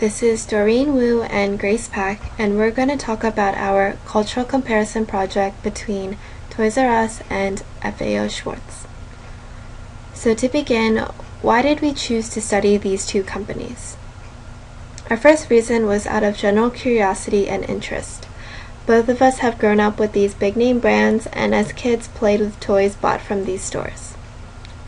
this is Doreen Wu and Grace Pack, and we're going to talk about our cultural comparison project between Toys R Us and FAO Schwarz. So to begin, why did we choose to study these two companies? Our first reason was out of general curiosity and interest. Both of us have grown up with these big name brands and as kids played with toys bought from these stores.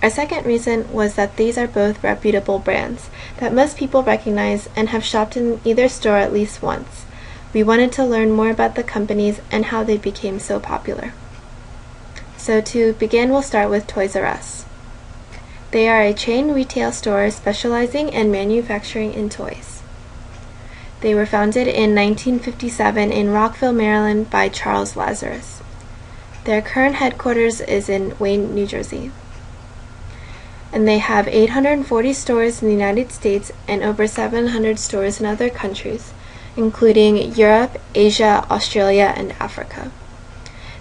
Our second reason was that these are both reputable brands that most people recognize and have shopped in either store at least once. We wanted to learn more about the companies and how they became so popular. So to begin, we'll start with Toys R Us. They are a chain retail store specializing in manufacturing in toys. They were founded in 1957 in Rockville, Maryland by Charles Lazarus. Their current headquarters is in Wayne, New Jersey. And they have 840 stores in the United States and over 700 stores in other countries, including Europe, Asia, Australia, and Africa.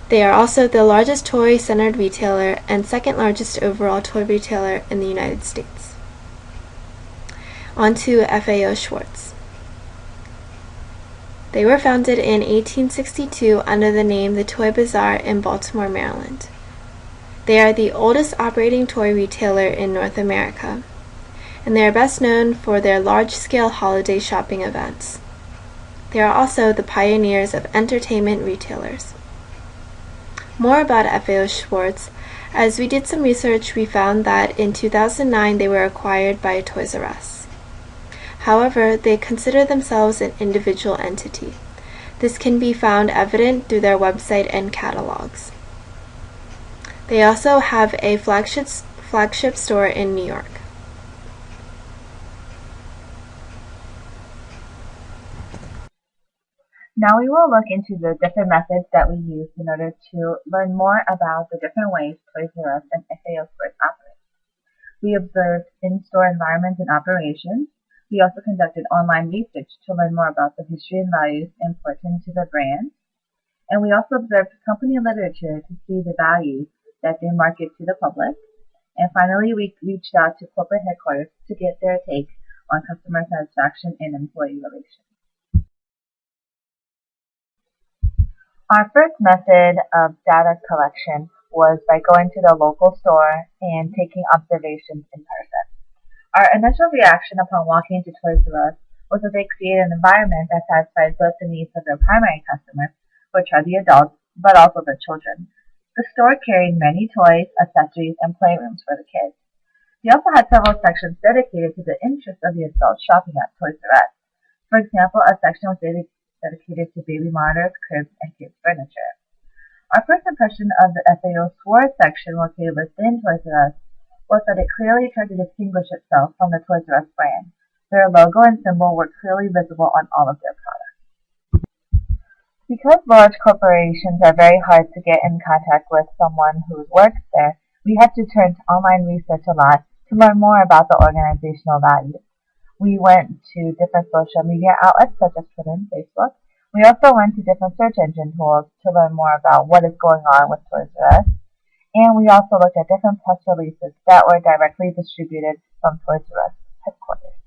They are also the largest toy-centered retailer and second largest overall toy retailer in the United States. On to FAO Schwarz. They were founded in 1862 under the name The Toy Bazaar in Baltimore, Maryland. They are the oldest operating toy retailer in North America, and they are best known for their large-scale holiday shopping events. They are also the pioneers of entertainment retailers. More about FAO Schwarz. As we did some research, we found that in 2009 they were acquired by Toys R Us. However, they consider themselves an individual entity. This can be found evident through their website and catalogs. They also have a flagship store in New York. Now we will look into the different methods that we use in order to learn more about the different ways Toys R Us and FAO Schwarz operate. We observed in-store environments and operations. We also conducted online research to learn more about the history and values important to the brand. And we also observed company literature to see the values that they market to the public. And finally, we reached out to corporate headquarters to get their take on customer satisfaction and employee relations. Our first method of data collection was by going to the local store and taking observations in person. Our initial reaction upon walking into Toys R Us was that they created an environment that satisfied both the needs of their primary customers, which are the adults, but also the children. The store carried many toys, accessories, and playrooms for the kids. We also had several sections dedicated to the interests of the adults shopping at Toys R Us. For example, a section was dedicated to baby monitors, cribs, and kids' furniture. Our first impression of the FAO Schwarz section located within Toys R Us was that it clearly tried to distinguish itself from the Toys R Us brand. Their logo and symbol were clearly visible on all of their products. Because large corporations are very hard to get in contact with someone who works there, we had to turn to online research a lot to learn more about the organizational values. We went to different social media outlets such as Twitter and Facebook. We also went to different search engine tools to learn more about what is going on with Toys R Us. And we also looked at different press releases that were directly distributed from Toys R Us headquarters.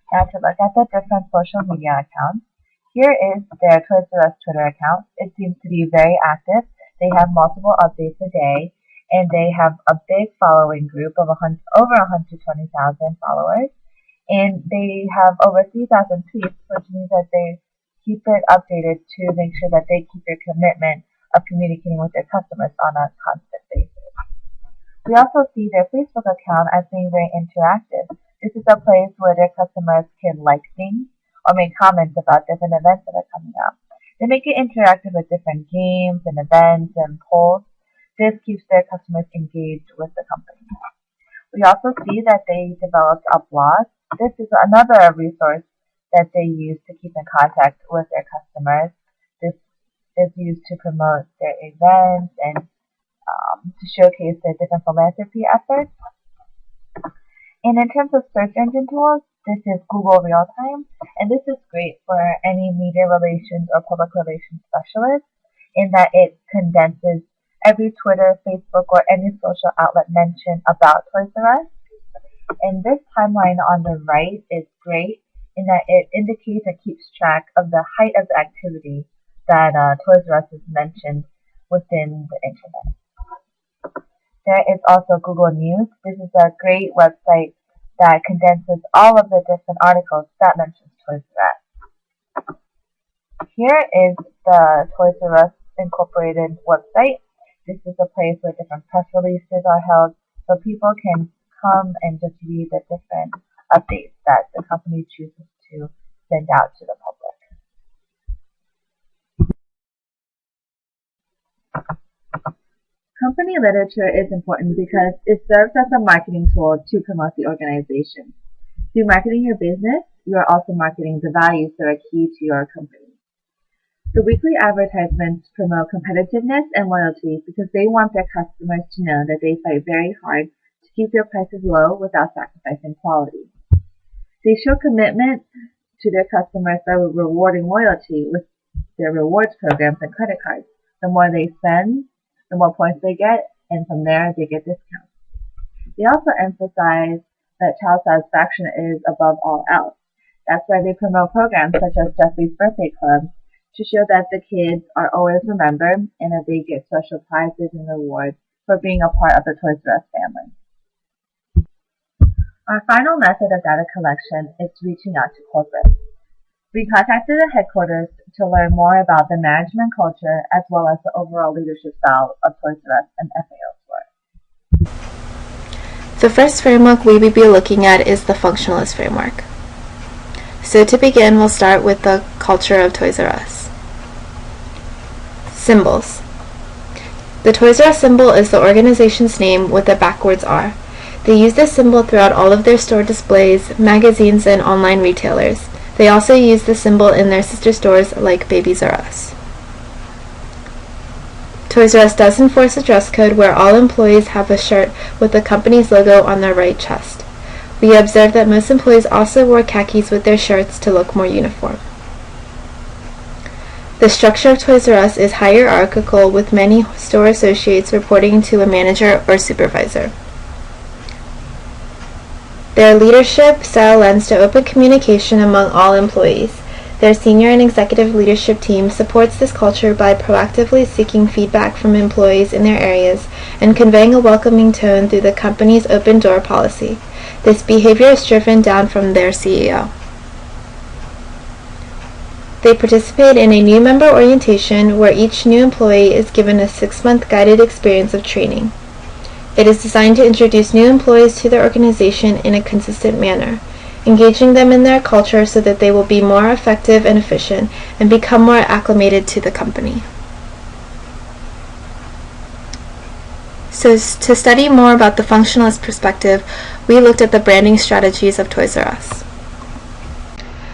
Now to look at the different social media accounts. Here is their Toys R Us Twitter account. It seems to be very active. They have multiple updates a day, and they have a big following group of over 120,000 followers. And they have over 3,000 tweets, which means that they keep it updated to make sure that they keep their commitment of communicating with their customers on a constant basis. We also see their Facebook account as being very interactive. This is a place where their customers can like things or make comments about different events that are coming up. They make it interactive with different games and events and polls. This keeps their customers engaged with the company. We also see that they developed a blog. This is another resource that they use to keep in contact with their customers. This is used to promote their events and to showcase their different philanthropy efforts. And in terms of search engine tools, this is Google Real-Time, and this is great for any media relations or public relations specialist in that it condenses every Twitter, Facebook, or any social outlet mentioned about Toys R Us. And this timeline on the right is great in that it indicates or keeps track of the height of the activity that Toys R Us is mentioned within the internet. There is also Google News. This is a great website that condenses all of the different articles that mentions Toys R Us. Here is the Toys R Us Incorporated website. This is a place where different press releases are held, so people can come and just read the different updates that the company chooses to send out to the public. Company literature is important because it serves as a marketing tool to promote the organization. Through marketing your business, you are also marketing the values that are key to your company. The weekly advertisements promote competitiveness and loyalty because they want their customers to know that they fight very hard to keep their prices low without sacrificing quality. They show commitment to their customers by rewarding loyalty with their rewards programs and credit cards. The more they spend, the more points they get, and from there they get discounts. They also emphasize that child satisfaction is above all else. That's why they promote programs such as Jeffrey's Birthday Club to show that the kids are always remembered and that they get special prizes and rewards for being a part of the Toys R Us family. Our final method of data collection is reaching out to corporate. We contacted the headquarters to learn more about the management culture as well as the overall leadership style of Toys R Us and FAO Store. The first framework we will be looking at is the functionalist framework. So to begin, we'll start with the culture of Toys R Us. Symbols. The Toys R Us symbol is the organization's name with a backwards R. They use this symbol throughout all of their store displays, magazines, and online retailers. They also use the symbol in their sister stores like Babies R Us. Toys R Us does enforce a dress code where all employees have a shirt with the company's logo on their right chest. We observed that most employees also wore khakis with their shirts to look more uniform. The structure of Toys R Us is hierarchical with many store associates reporting to a manager or supervisor. Their leadership style lends to open communication among all employees. Their senior and executive leadership team supports this culture by proactively seeking feedback from employees in their areas and conveying a welcoming tone through the company's open door policy. This behavior is driven down from their CEO. They participate in a new member orientation where each new employee is given a 6-month guided experience of training. It is designed to introduce new employees to the organization in a consistent manner, engaging them in their culture so that they will be more effective and efficient and become more acclimated to the company. So to study more about the functionalist perspective, we looked at the branding strategies of Toys R Us.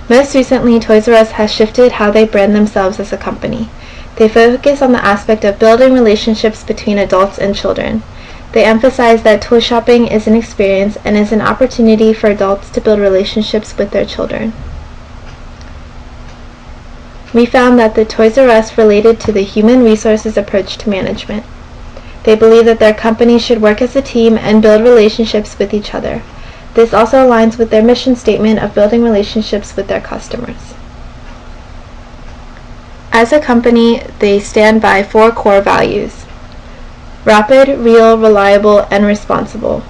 Most recently, Toys R Us has shifted how they brand themselves as a company. They focus on the aspect of building relationships between adults and children. They emphasize that toy shopping is an experience and is an opportunity for adults to build relationships with their children. We found that the Toys R Us related to the human resources approach to management. They believe that their company should work as a team and build relationships with each other. This also aligns with their mission statement of building relationships with their customers. As a company, they stand by 4 core values: rapid, real, reliable, and responsible.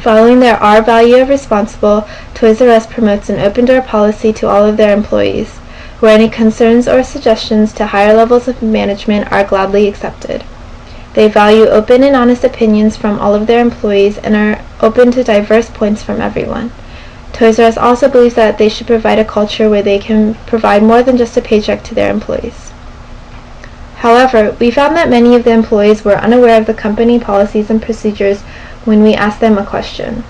Following their R value of responsible, Toys R Us promotes an open door policy to all of their employees, where any concerns or suggestions to higher levels of management are gladly accepted. They value open and honest opinions from all of their employees and are open to diverse points from everyone. Toys R Us also believes that they should provide a culture where they can provide more than just a paycheck to their employees. However, we found that many of the employees were unaware of the company policies and procedures when we asked them a question.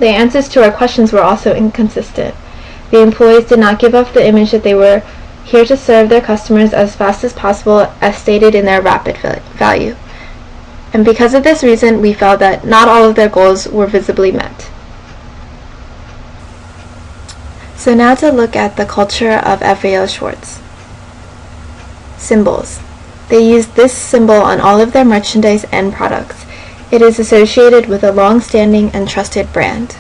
The answers to our questions were also inconsistent. The employees did not give off the image that they were here to serve their customers as fast as possible as stated in their rapid value. And because of this reason, we felt that not all of their goals were visibly met. So now to look at the culture of FAO Schwarz. Symbols. They use this symbol on all of their merchandise and products. It is associated with a long-standing and trusted brand.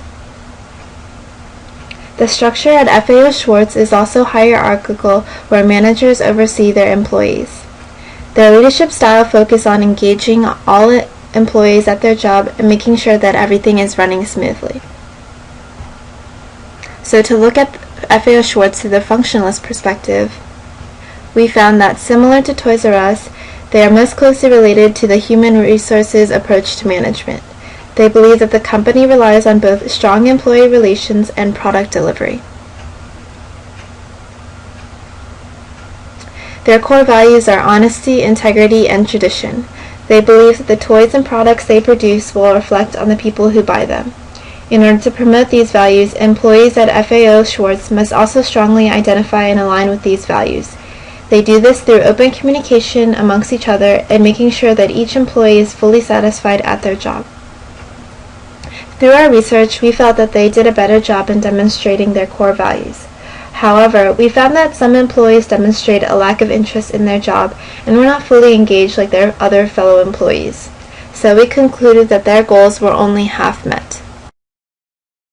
The structure at FAO Schwartz is also hierarchical, where managers oversee their employees. Their leadership style focuses on engaging all employees at their job and making sure that everything is running smoothly. So to look at FAO Schwartz through the functionalist perspective, we found that similar to Toys R Us, they are most closely related to the human resources approach to management. They believe that the company relies on both strong employee relations and product delivery. Their core values are honesty, integrity, and tradition. They believe that the toys and products they produce will reflect on the people who buy them. In order to promote these values, employees at FAO Schwartz must also strongly identify and align with these values. They do this through open communication amongst each other and making sure that each employee is fully satisfied at their job. Through our research, we felt that they did a better job in demonstrating their core values. However, we found that some employees demonstrate a lack of interest in their job and were not fully engaged like their other fellow employees. So we concluded that their goals were only half met.